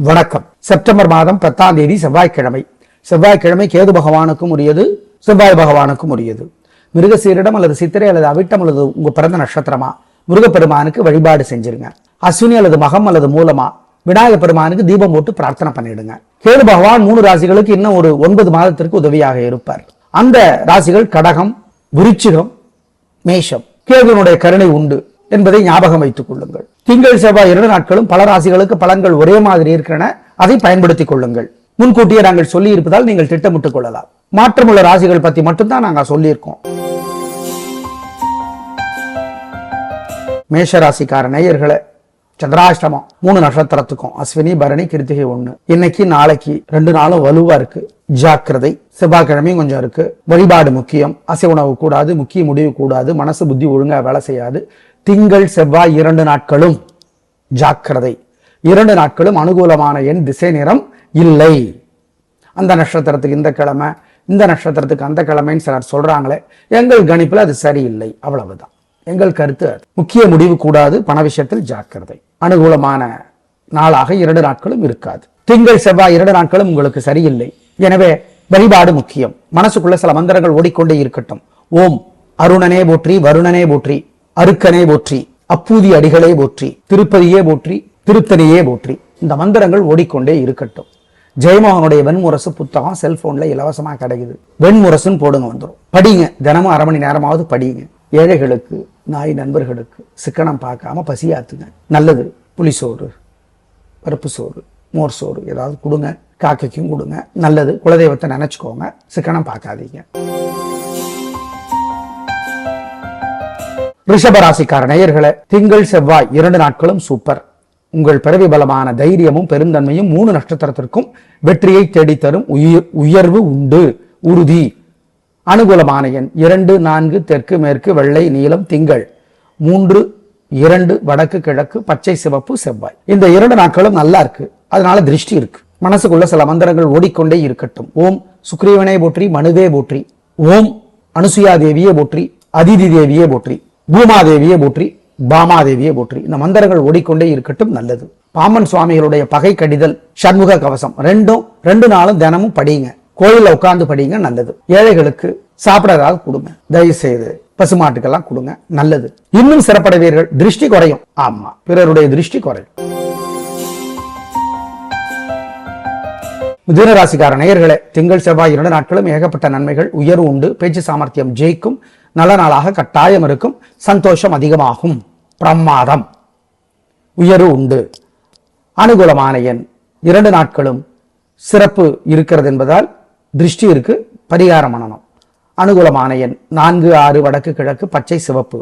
வணக்கம். செப்டம்பர் மாதம் 10ஆம் தேதி செவ்வாய்க்கிழமை. செவ்வாய்க்கிழமை கேது பகவானுக்கும் உரியது, செவ்வாய் பகவானுக்கும் உரியது. மிருகசீரிடம் அல்லது சித்திரை அல்லது அவிட்டம் அல்லது உங்க பிறந்த நட்சத்திரமா முருகப்பெருமானுக்கு வழிபாடு செஞ்சிருங்க. அஸ்வினி அல்லது மகம் அல்லது மூலமா விநாயகப் பெருமானுக்கு தீபம் போட்டு பிரார்த்தனை பண்ணிடுங்க. கேது பகவான் 3 ராசிகளுக்கு இன்னும் ஒரு 9 மாதத்திற்கு உதவியாக இருப்பார். அந்த ராசிகள் கடகம், விருச்சிகம், மேஷம். கேதுனுடைய கருணை உண்டு என்பதை ஞாபகம் வைத்துக் கொள்ளுங்கள். திங்கள் செவ்வாய் 2 நாட்களும் பல ராசிகளுக்கு பலன்கள் ஒரே மாதிரி இருக்கின்றன. அதை பயன்படுத்திக் கொள்ளுங்கள். முன்கூட்டியே நாங்கள் சொல்லி இருப்பதால் நீங்கள் திட்டமிட்டுக் கொள்ளலாம். மாற்றமுள்ள ராசிகள் பத்தி மட்டும்தான் நாங்க சொல்லியிருக்கோம். மேஷ ராசிக்கார நேயர்களே, சந்திராஷ்டமம் 3 நட்சத்திரத்துக்கும் அஸ்வினி, பரணி, கிருத்திகை 1. இன்னைக்கு நாளைக்கு 2 நாளும் வலுவா இருக்கு. ஜாக்கிரதை. செவ்வாய்க்கிழமையும் கொஞ்சம் இருக்கு. வழிபாடு முக்கியம். அசை உணவு கூடாது, முக்கிய முடிவு கூடாது, மனசு புத்தி ஒழுங்கா வேலை செய்யாது. திங்கள் செவ்வாய் 2 நாட்களும் ஜாக்கிரதை. 2 நாட்களும் அனுகூலமான எண் திசை நிறம் இல்லை. அந்த நட்சத்திரத்துக்கு இந்த கிழமை, இந்த நட்சத்திரத்துக்கு அந்த கிழமைன்னு சிலர் சொல்றாங்களே, எங்கள் கணிப்புல அது சரியில்லை, அவ்வளவுதான் எங்கள் கருத்து. முக்கிய முடிவு கூடாது, பண விஷயத்தில் ஜாக்கிரதை. அனுகூலமான நாளாக 2 நாட்களும் இருக்காது. திங்கள் செவ்வாய் 2 நாட்களும் உங்களுக்கு சரியில்லை. எனவே வழிபாடு முக்கியம். மனசுக்குள்ள சில மந்திரங்கள் ஓடிக்கொண்டே இருக்கட்டும். ஓம் அருணனே போற்றி, வருணனே போற்றி, அருக்கனே போற்றி, அப்பூதி அடிகளே போற்றி, திருப்பதியே போற்றி, திருத்தணியே போற்றி. இந்த மந்திரங்கள் ஓடிக்கொண்டே இருக்கட்டும். ஜெயமோகனுடைய வெண்முரசு புத்தகம் செல்போன்ல இலவசமா கிடைக்குது. வெண்முரசுன்னு போடுங்க, வந்துடும். படிங்க. தினமும் 1/2 மணி நேரமாவது படிங்க. ஏழைகளுக்கு, நாய் நண்பர்களுக்கு சிக்கனம் பார்க்காம பசியாத்துங்க. நல்லது. புளிசோறு, பருப்பு சோறு, மோர் சோறு ஏதாவது கொடுங்க. காக்கைக்கும் கொடுங்க. நல்லது. குலதெய்வத்தை நினைச்சுக்கோங்க. சிக்கனம் பார்க்காதீங்க. ரிஷபராசிக்கார நேயர்களே, திங்கள் செவ்வாய் 2 நாட்களும் சூப்பர். உங்கள் பிறவி பலமான தைரியமும் பெருந்தன்மையும் 3 நட்சத்திரத்திற்கும் வெற்றியை தேடித்தரும். உயர்வு உண்டு, உறுதி. அனுகூலமான எண் 2, 4, தெற்கு மேற்கு, வெள்ளை, நீலம். திங்கள் 3, 2 வடக்கு கிழக்கு, பச்சை சிவப்பு, செவ்வாய். இந்த 2 நாட்களும் நல்லா இருக்கு. அதனால திருஷ்டி இருக்கு. மனசுக்குள்ள சில மந்திரங்கள் ஓடிக்கொண்டே இருக்கட்டும். ஓம் சுக்ரீவனே போற்றி, மனுவே போற்றி, ஓம் அனுசுயா தேவியே போற்றி, அதிதி தேவியே போற்றி, பூமாதேவியே போற்றி, பாமாதேவியே போற்றி. இந்த மந்திரங்கள் ஓடிக்கொண்டே இருக்கட்டும். நல்லது. பாம்பன் சுவாமிகளுடைய பகை கடிதல், சண்முக கவசம் 2 நாளும் தினமும் படிங்க. கோயில்ல உட்கார்ந்து படிங்க. நல்லது. ஏழைகளுக்கு சாப்பிட ஏதாவது கொடுங்க. தயவு செய்து பசுமாட்டுக்கெல்லாம் கொடுங்க. நல்லது. இன்னும் சிறப்படைவீர்கள். திருஷ்டி குறையும். ஆமா, பிறருடைய திருஷ்டி குறையும். மிதுன ராசிக்கார நேயர்களே, திங்கள் செவ்வாய் 2 நாட்களும் ஏகப்பட்ட நன்மைகள். உயர்வு உண்டு. பேச்சு சாமர்த்தியம் ஜெயிக்கும். நல்ல நாளாக கட்டாயம் இருக்கும். சந்தோஷம் அதிகமாகும். பிரமாதம். உயர்வு உண்டு. அனுகூலமான எண் 2 நாட்களும் சிறப்பு இருக்கிறது என்பதால் திருஷ்டி இருக்கு. பரிகாரம் பண்ணணும். அனுகூலமான எண் 4, 6 வடக்கு கிழக்கு, பச்சை சிவப்பு.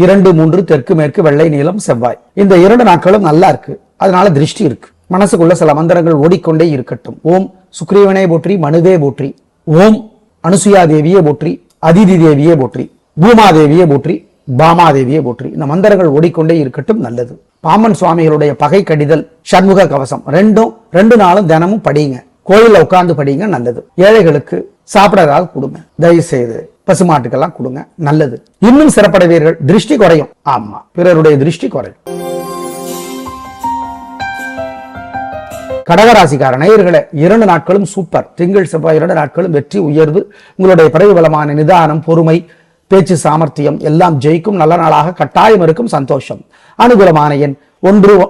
2, 3 தெற்கு மேற்கு, வெள்ளை நீலம், செவ்வாய். இந்த 2 நாட்களும் நல்லா இருக்கு. அதனால திருஷ்டி இருக்கு. மனசுக்குள்ள சில மந்திரங்கள் ஓடிக்கொண்டே இருக்கட்டும். ஓம் சுக்ரீவனே போற்றி, மனுவே போற்றி, ஓம் அனுசுயா தேவியே போற்றி, அதிதி தேவியே போற்றி, பூமாதேவியே போற்றி, பாமாதேவியே போற்றி. இந்த மந்திரங்கள் ஓடிக்கொண்டே இருக்கட்டும். நல்லது. பாம்பன் சுவாமிகளுடைய பகை கடிதல், சண்முக கவசம் 2 நாளும் தினமும் படிங்க. கோயில்ல உட்கார்ந்து படிங்க. நல்லது. ஏழைகளுக்கு சாப்பிட ஏதாவது கொடுங்க. தயவு செய்து பசுமாட்டுக்கெல்லாம் கொடுங்க. நல்லது. இன்னும் சிறப்படைவீர்கள். திருஷ்டி குறையும். ஆமா, பிறருடைய திருஷ்டி குறையும். கடகராசிக்கார நேயர்களே, 2 நாட்களும் சூப்பர். திங்கள் செவ்வாய் 2 நாட்களும் வெற்றி, உயர்வு. உங்களுடைய பிறவி பலமான நிதானம், பொறுமை, பேச்சு சாமர்த்தியம் எல்லாம் ஜெயிக்கும். நல்ல நாளாக கட்டாயம் இருக்கும். சந்தோஷம். அனுகூலமான எண் 1,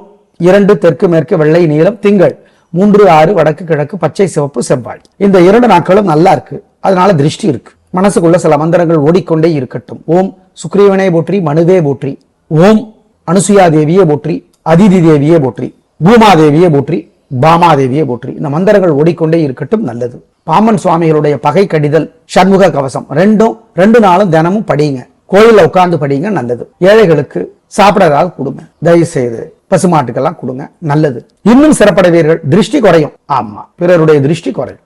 2 தெற்கு மேற்கு, வெள்ளை நீலம். திங்கள் 3, 6 வடக்கு கிழக்கு, பச்சை சிவப்பு, செவ்வாய். இந்த 2 நாட்களும் நல்லா இருக்கு. அதனால திருஷ்டி இருக்கு. மனசுக்குள்ள சில மந்திரங்கள் ஓடிக்கொண்டே இருக்கட்டும். ஓம் சுக்ரீவனே போற்றி, மனுவே போற்றி, ஓம் அனுசுயா தேவியே போற்றி, அதிதி தேவியே போற்றி, பூமாதேவியே போற்றி, பாமாதேவியே போற்றி. இந்த மந்திரங்கள் ஓடிக்கொண்டே இருக்கட்டும். நல்லது. பாம்பன் சுவாமிகளுடைய பகை கடிதல், சண்முக கவசம் 2 நாளும் தினமும் படிங்க. கோயில்ல உட்கார்ந்து படிங்க. நல்லது. ஏழைகளுக்கு சாப்பிட ஏதாவது கொடுங்க. தயவு செய்து பசுமாட்டுக்கெல்லாம் கொடுங்க. நல்லது. இன்னும் சிறப்படைவீர்கள். திருஷ்டி குறையும். ஆமா, பிறருடைய திருஷ்டி குறையும்.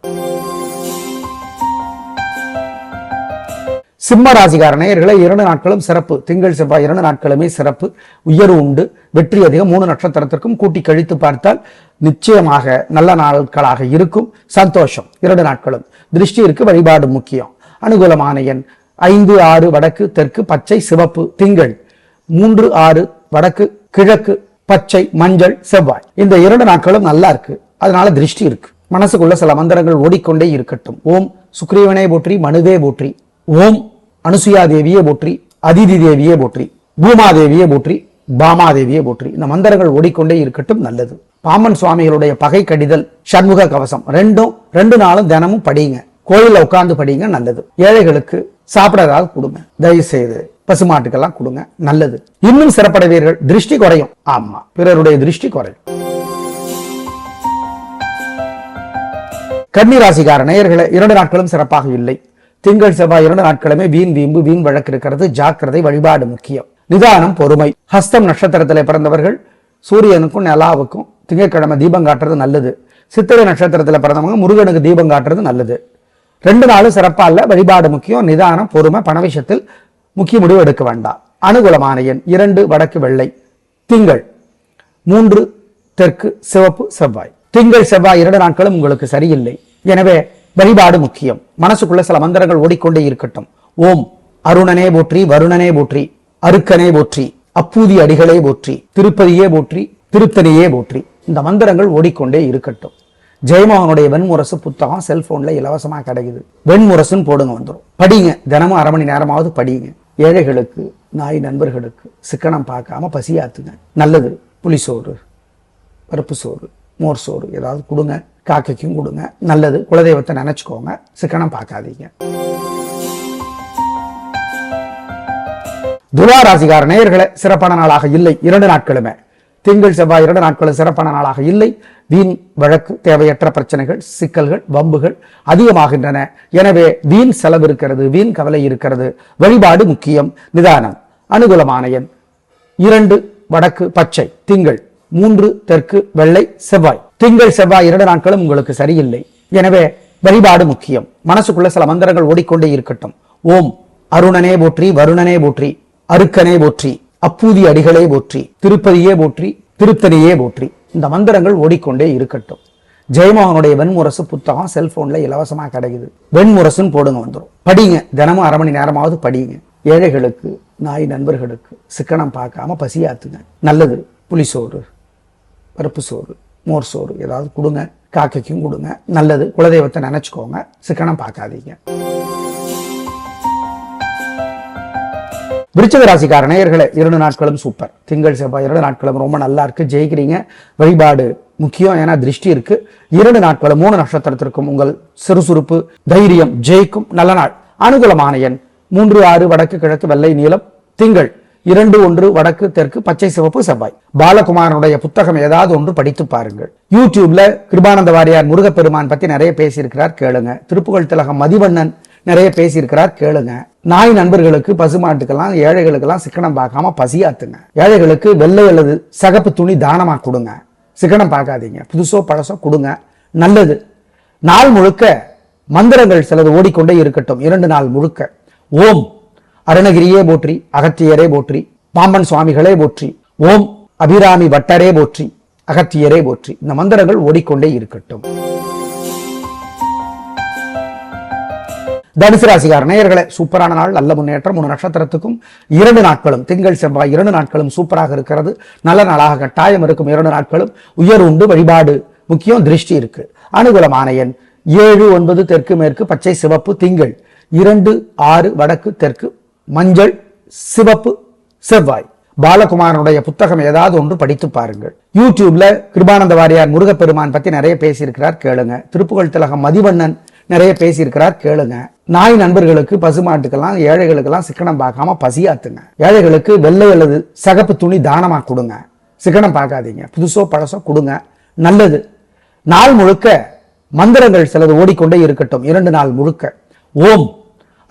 சிம்ம ராசிக்கார நேயர்களே, 2 நாட்களும் சிறப்பு. திங்கள் செவ்வாய் 2 நாட்களுமே சிறப்பு. உயர்வு உண்டு. வெற்றி அதிகம். 3 நட்சத்திரத்திற்கும் கூட்டி கழித்து பார்த்தால் நிச்சயமாக நல்ல நாட்களாக இருக்கும். சந்தோஷம். 2 நாட்களும் திருஷ்டி இருக்கு. வழிபாடு முக்கியம். அனுகூலமான எண் 5, 6 வடக்கு தெற்கு, பச்சை சிவப்பு. திங்கள் 3, 6 வடக்கு கிழக்கு, பச்சை மஞ்சள் செவ்வாய். இந்த 2 நாட்களும் நல்லா இருக்கு. அதனால திருஷ்டி இருக்கு. மனசுக்குள்ள சில மந்திரங்கள் ஓடிக்கொண்டே இருக்கட்டும். ஓம் சுக்ரீவனே போற்றி, மனுவே போற்றி, ஓம் அனுசுயா தேவியே போற்றி, அதிதி தேவியே போற்றி, பூமாதேவியே போற்றி, பாமாதேவியே போற்றி. இந்த மந்திரங்கள் ஓடிக்கொண்டே இருக்கட்டும். நல்லது. பாம்பன் சுவாமிகளுடைய பகை கடிதல் சண்முக கவசம் ரெண்டு நாளும் தினமும் படிங்க. கோயில்ல உட்கார்ந்து படிங்க. நல்லது. ஏழைகளுக்கு சாப்பிட ஏதாவது கொடுங்க. தயவு செய்து பசுமாட்டுக்கெல்லாம் கொடுங்க. நல்லது. இன்னும் சிறப்படைவீர்கள். திருஷ்டி குறையும். ஆமா, பிறருடைய திருஷ்டி குறையும். கன்னி ராசிக்கார நேயர்களே, 2 நாட்களும் சிறப்பாக இல்லை. திங்கள் செவ்வாய் 2 நாட்களுமே வீண் வீம்பு வீண் வழக்கு இருக்கிறது. ஜாக்கிரதை. வழிபாடு முக்கியம். நிதானம், பொறுமை. ஹஸ்தம் நட்சத்திரத்திலே பிறந்தவர்கள் சூரியனுக்கும் நிலாவுக்கும் திங்கட்கிழமை தீபம் காட்டுறது நல்லது. சித்திரை நட்சத்திரத்தில் பிறந்தவங்க முருகனுக்கு தீபம் காட்டுறது நல்லது. 2 நாளும் சிறப்பா இல்ல. வழிபாடு முக்கியம். நிதானம், பொறுமை. பண விஷயத்தில் முக்கிய முடிவு எடுக்க வேண்டாம். அனுகூலமான எண் 2 வடக்கு வெள்ளை. திங்கள் 3 தெற்கு சிவப்பு செவ்வாய். திங்கள் செவ்வாய் 2 நாட்களும் உங்களுக்கு சரியில்லை. எனவே வழிபாடு முக்கியம். மனசுக்குள்ள சில மந்திரங்கள் ஓடிக்கொண்டே இருக்கட்டும். ஓம் அருணனே போற்றி, வருணனே போற்றி, அருக்கனே போற்றி, அப்பூதி அடிகளே போற்றி, திருப்பதியே போற்றி, திருத்தணியே போற்றி. இந்த மந்திரங்கள் ஓடிக்கொண்டே இருக்கட்டும். ஜெயமோகனுடைய வெண்முரசு புத்தகம் செல்போன்ல இலவசமா கிடைக்குது. வெண்முரசுன்னு போடுங்க, வந்துடும். படிங்க. தினமும் 1/2 மணி நேரமாவது படிங்க. ஏழைகளுக்கு, நாய் நண்பர்களுக்கு சிக்கனம் பார்க்காம பசியாத்துங்க. நல்லது. புளிசோறு, பருப்பு சோறு, மோர் சோறு ஏதாவது கொடுங்க. காக்கைக்கும் கொடுங்க. நல்லது. குலதெய்வத்தை நினைச்சுக்கோங்க. சிக்கனம் பார்க்காதீங்க. துலா ராசிக்கார நேயர்களே, சிறப்பான நாளாக இல்லை 2 நாட்களுமே. திங்கள் செவ்வாய் 2 நாட்களும் சிறப்பான நாளாக இல்லை. வீண் வழக்கு, தேவையற்ற பிரச்சனைகள், சிக்கல்கள், வம்புகள் அதிகமாகின்றன. எனவே வீண் செலவு இருக்கிறது, வீண் கவலை இருக்கிறது. வழிபாடு முக்கியம். நிதானம். அனுகூலமான எண் 2 வடக்கு பச்சை. திங்கள் 3 தெற்கு வெள்ளை செவ்வாய். திங்கள் செவ்வாய் 2 நாட்களும் உங்களுக்கு சரியில்லை. எனவே வழிபாடு முக்கியம். மனசுக்குள்ள சில மந்திரங்கள் ஓடிக்கொண்டே இருக்கட்டும். ஓம் அருணனே போற்றி, வருணனே போற்றி, அருக்கனே போற்றி, அப்பூதி அடிகளே போற்றி, திருப்பதியே போற்றி, திருத்தணியே போற்றி. இந்த மந்திரங்கள் ஓடிக்கொண்டே இருக்கட்டும். ஜெயமோகனுடைய வெண்முரசு புத்தகம் செல்போன்ல இலவசமா கிடைக்குது. வெண்முரசுன்னு போடுங்க, வந்துடும். படிங்க. தினமும் 1/2 மணி நேரமாவது படிங்க. ஏழைகளுக்கு, நாய் நண்பர்களுக்கு சிக்கனம் பார்க்காம பசியாத்துங்க. நல்லது. புளிசோறு, பருப்பு சோறு, மோர் சோறு ஏதாவது கொடுங்க. காக்கைக்கும் கொடுங்க. நல்லது. குலதெய்வத்தை நினைச்சுக்கோங்க. சிக்கனம் பார்க்காதீங்க. விருச்சிக ராசிக்கார நேயர்களே, 2 நாட்களும் சூப்பர். திங்கள் செவ்வாய் 2 நாட்களும் ரொம்ப நல்லா இருக்கு. ஜெயிக்கிறீங்க. வழிபாடு முக்கியம். ஏன்னா திருஷ்டி இருக்கு. 2 நாட்களும் 3 நட்சத்திரத்திற்கும் உங்கள் சுறுசுறுப்பு, தைரியம் ஜெயிக்கும். நல்ல நாள். அனுகூலமான எண் 3 6 வடக்கு கிழக்கு வெள்ளை நீலம். திங்கள் 2 1 வடக்கு தெற்கு பச்சை சிவப்பு செவ்வாய். பாலகுமாரனுடைய புத்தகம் ஏதாவது ஒன்று படித்து பாருங்கள். யூடியூப்ல கிருபானந்த வாரியார் முருகப்பெருமான் பத்தி நிறைய பேசியிருக்கிறார், கேளுங்க. திருப்புகழ் திலகம் மதிவண்ணன் நிறைய பேசியிருக்கிறார், கேளுங்க. நாய் நண்பர்களுக்கு, பசுமாட்டுக்கெல்லாம், ஏழைகளுக்கெல்லாம் சிக்கனம் பார்க்காம பசியாத்துங்க. ஏழைகளுக்கு வெள்ளை அல்லது சகப்பு துணி தானமா கொடுங்க. சிக்கனம் பார்க்காதீங்க. புதுசோ பழசோ கொடுங்க. நல்லது. நாள் முழுக்க மந்திரங்கள் சிலது ஓடிக்கொண்டே இருக்கட்டும். 2 நாள் முழுக்க ஓம் அருணகிரியே போற்றி, அகத்தியரே போற்றி, பாம்பன் சுவாமிகளே போற்றி, ஓம் அபிராமி வட்டரே போற்றி, அகத்தியரே போற்றி. இந்த மந்திரங்கள் ஓடிக்கொண்டே இருக்கட்டும். தனுசு ராசிக்கார நேயர்களே, சூப்பரான நாள். நல்ல முன்னேற்றம். 3 நட்சத்திரத்துக்கும் 2 நாட்களும் திங்கள் செவ்வாய் 2 நாட்களும் சூப்பராக இருக்கிறது. நல்ல நாளாக கட்டாயம் இருக்கும். 2 நாட்களும் உயர் உண்டு. வழிபாடு முக்கியம். திருஷ்டி இருக்கு. அனுகூலமான எண் 7 9 தெற்கு மேற்கு பச்சை சிவப்பு. திங்கள் 2 6 வடக்கு தெற்கு மஞ்சள் சிவப்பு செவ்வாய். பாலகுமாரனுடைய புத்தகம் ஏதாவது ஒன்று படித்து பாருங்கள். யூடியூப்ல கிருபானந்த வாரியார் முருகப்பெருமான் பத்தி நிறைய பேசியிருக்கிறார், கேளுங்க. திருப்புகழ் திலகம் மதிவண்ணன் நிறைய பேசியிருக்கிறார், கேளுங்க. நாய் நண்பர்களுக்கு, பசுமாட்டுக்கெல்லாம், ஏழைகளுக்கெல்லாம் சிக்கனம் பார்க்காம பசியாத்துங்க. ஏழைகளுக்கு வெள்ளை அல்லது சகப்பு துணி தானமா கொடுங்க. சிக்கனம் பார்க்காதீங்க. புதுசோ பழசோ கொடுங்க. நல்லது. நாள் முழுக்க மந்திரங்கள் சிலது ஓடிக்கொண்டே இருக்கட்டும். 2 நாள் முழுக்க ஓம்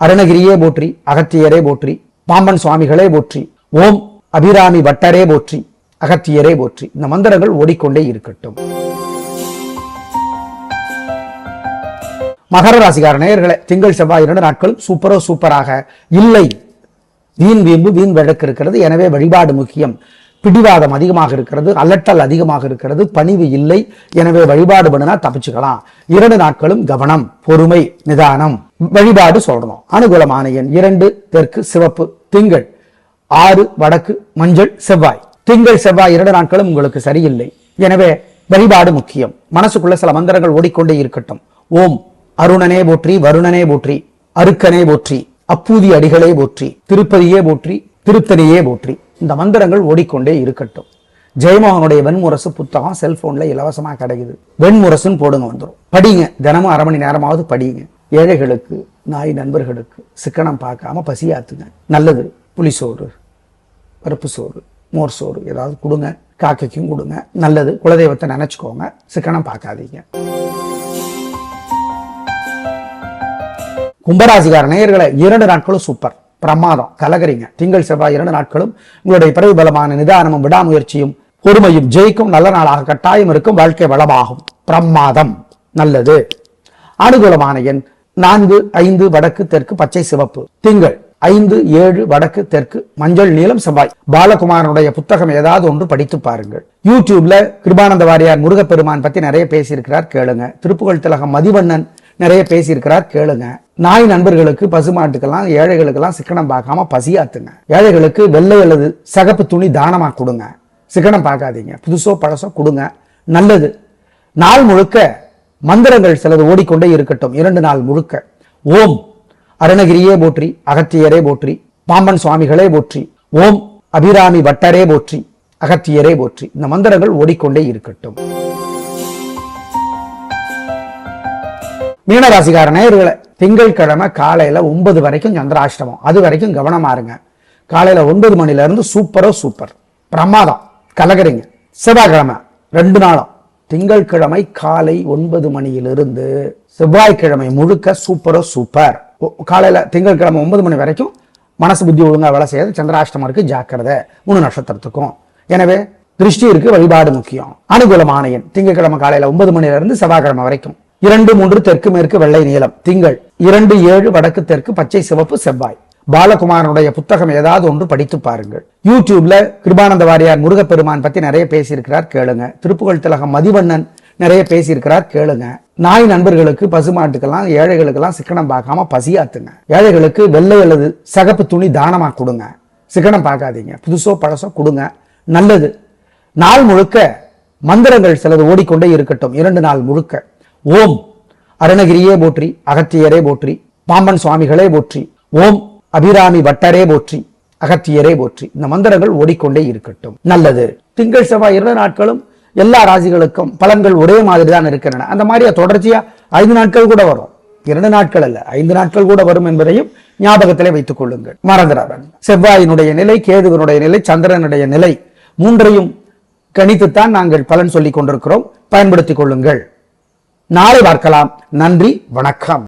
அருணகிரியே போற்றி, அகத்தியரே போற்றி, பாம்பன் சுவாமிகளே போற்றி, ஓம் அபிராமி வட்டரே போற்றி, அகத்தியரே போற்றி. இந்த மந்திரங்கள் ஓடிக்கொண்டே இருக்கட்டும். மகர ராசிக்கார நேயர்களே, திங்கள் செவ்வாய் 2 நாட்கள் சூப்பராக இல்லை. வீண் வீம்பு வீண் வழக்கு இருக்கிறது. எனவே வழிபாடு முக்கியம். பிடிவாதம் அதிகமாக இருக்கிறது. அலட்டல் அதிகமாக இருக்கிறது. பணிவு இல்லை. எனவே வழிபாடு பண்ணினா தப்பிச்சுக்கலாம். 2 நாட்களும் கவனம், பொறுமை, நிதானம். வழிபாடு சொல்லணும். அனுகூலமான எண் 2 தெற்கு சிவப்பு. திங்கள் 6 வடக்கு மஞ்சள் செவ்வாய். திங்கள் செவ்வாய் 2 நாட்களும் உங்களுக்கு சரியில்லை. எனவே வழிபாடு முக்கியம். மனசுக்குள்ள சில மந்திரங்கள் ஓடிக்கொண்டே இருக்கட்டும். ஓம் அருணனே போற்றி, வருணனே போற்றி, அருக்கனே போற்றி, அப்பூதி அடிகளே போற்றி, திருப்பதியே போற்றி, திருத்தணியே போற்றி. இந்த மந்திரங்கள் ஓடிக்கொண்டே இருக்கட்டும். ஜெயமோகனுடைய வெண்முரசு புத்தகம் செல்போன்ல இலவசமா கிடைக்குது. வெண்முரசுன்னு போடுங்க, வந்துடும். படிங்க, தினமும் அரை மணி நேரமாவது படிங்க. ஏழைகளுக்கு, நாய் நண்பர்களுக்கு சிக்கனம் பார்க்காம பசியாத்துங்க. நல்லது. புளிசோறு, பருப்பு சோறு, மோர் சோறு ஏதாவது கொடுங்க. காக்கைக்கும் கொடுங்க. நல்லது. குலதெய்வத்தை நினைச்சுக்கோங்க. சிக்கனம் பார்க்காதீங்க. கும்பராசிகார நேயர்களை 2 நாட்களும் சூப்பர், பிரமாதம், கலகரிங்க. திங்கள் செவ்வாய் 2 நாட்களும் உங்களுடைய பிறகு பலமான நிதானமும் விடாமுயற்சியும் பொறுமையும் ஜெயிக்கும். நல்ல நாளாக கட்டாயம் இருக்கும். வாழ்க்கை வளமாகும். பிரமாதம். நல்லது. அனுகூலமான எண் 4, 5 வடக்கு தெற்கு பச்சை சிவப்பு. திங்கள் 5, 7 வடக்கு தெற்கு மஞ்சள் நீலம் செவ்வாய். பாலகுமாரனுடைய புத்தகம் ஏதாவது ஒன்று படித்து பாருங்கள். யூடியூப்ல கிருபானந்த வாரியார் முருகப்பெருமான் பத்தி நிறைய பேசியிருக்கிறார், கேளுங்க. திருப்புகழ் திலகம் மதிவண்ணன் நிறைய பேசியிருக்கிறார், கேளுங்க. நாய் நண்பர்களுக்கு, பசுமாட்டுக்கெல்லாம், ஏழைகளுக்கெல்லாம் சிக்கனம் பார்க்காம பசியாத்துங்க. ஏழைகளுக்கு வெள்ளை அல்லது சகப்பு துணி தானமா கொடுங்க. சிக்கனம் பார்க்காதீங்க. புதுசோ பழசோ கொடுங்க. நல்லது. நாள் முழுக்க மந்திரங்கள் சிலது ஓடிக்கொண்டே இருக்கட்டும். 2 நாள் முழுக்க ஓம் அருணகிரியே போற்றி, அகத்தியரே போற்றி, பாம்பன் சுவாமிகளே போற்றி, ஓம் அபிராமி பட்டரே போற்றி, அகத்தியரே போற்றி. இந்த மந்திரங்கள் ஓடிக்கொண்டே இருக்கட்டும். மீனராசிகார நேயர்களை திங்கட்கிழமை காலையில 9 வரைக்கும் சந்திராஷ்டமம். அது வரைக்கும் கவனமா இருங்க. காலையில 9 மணில இருந்து சூப்பர் பிரமாதம், கலகரிங்க. செவ்வாய்க்கிழமை 2 நாளும், திங்கட்கிழமை காலை 9 மணியிலிருந்து செவ்வாய்க்கிழமை முழுக்க சூப்பர். காலையில திங்கட்கிழமை 9 மணி வரைக்கும் மனசு புத்தி ஒழுங்கா வேலை செய்யாது. சந்திராஷ்டமம் இருக்கு, ஜாக்கிரதை. 3 நட்சத்திரத்துக்கும். எனவே திருஷ்டி இருக்கு, வழிபாடு முக்கியம். அனுகூலமான எண் திங்கட்கிழமை காலையில 9 மணில இருந்து செவ்வாய்க்கிழமை வரைக்கும் 2, 3 தெற்கு மேற்கு வெள்ளை நீலம். திங்கள் 2, 7 வடக்கு தெற்கு பச்சை சிவப்பு செவ்வாய். பாலகுமாரனுடைய புத்தகம் ஏதாவது ஒன்று படித்து பாருங்கள். யூடியூப்ல கிருபானந்த வாரியார் முருகப்பெருமான் பத்தி நிறைய பேசியிருக்கிறார், கேளுங்க. திருப்புகழ் திலகம் மதிவண்ணன் நிறைய பேசியிருக்கிறார், கேளுங்க. நாய் நண்பர்களுக்கு, பசுமாட்டுக்கெல்லாம், ஏழைகளுக்கெல்லாம் சிக்கனம் பார்க்காம பசியாத்துங்க. ஏழைகளுக்கு வெள்ளை அல்லது சகப்பு துணி தானமா கொடுங்க. சிக்கனம் பார்க்காதீங்க. புதுசோ பழசோ கொடுங்க. நல்லது. நாள் முழுக்க மந்திரங்கள் சிலது ஓடிக்கொண்டே இருக்கட்டும். 2 நாள் முழுக்க ஓம் அருணகிரியே போற்றி, அகத்தியரே போற்றி, பாம்பன் சுவாமிகளே போற்றி, ஓம் அபிராமி பட்டரே போற்றி, அகத்தியரே போற்றி. இந்த மந்திரங்கள் ஓடிக்கொண்டே இருக்கட்டும். நல்லது. திங்கள் செவ்வாய் 2 நாட்களும் எல்லா ராசிகளுக்கும் பலன்கள் ஒரே மாதிரி தான் இருக்கின்றன. அந்த மாதிரி தொடர்ச்சியா 5 நாட்கள் கூட வரும். 2 நாட்கள் அல்ல, 5 நாட்கள் கூட வரும் என்பதையும் ஞாபகத்திலே வைத்துக் கொள்ளுங்கள். மறந்துடாதீங்க. செவ்வாயினுடைய நிலை, கேதுவினுடைய நிலை, சந்திரனுடைய நிலை 3ஐயும் கணித்துத்தான் நாங்கள் பலன் சொல்லிக் கொண்டிருக்கிறோம். பயன்படுத்திக் கொள்ளுங்கள். நாளை பார்க்கலாம். நன்றி, வணக்கம்.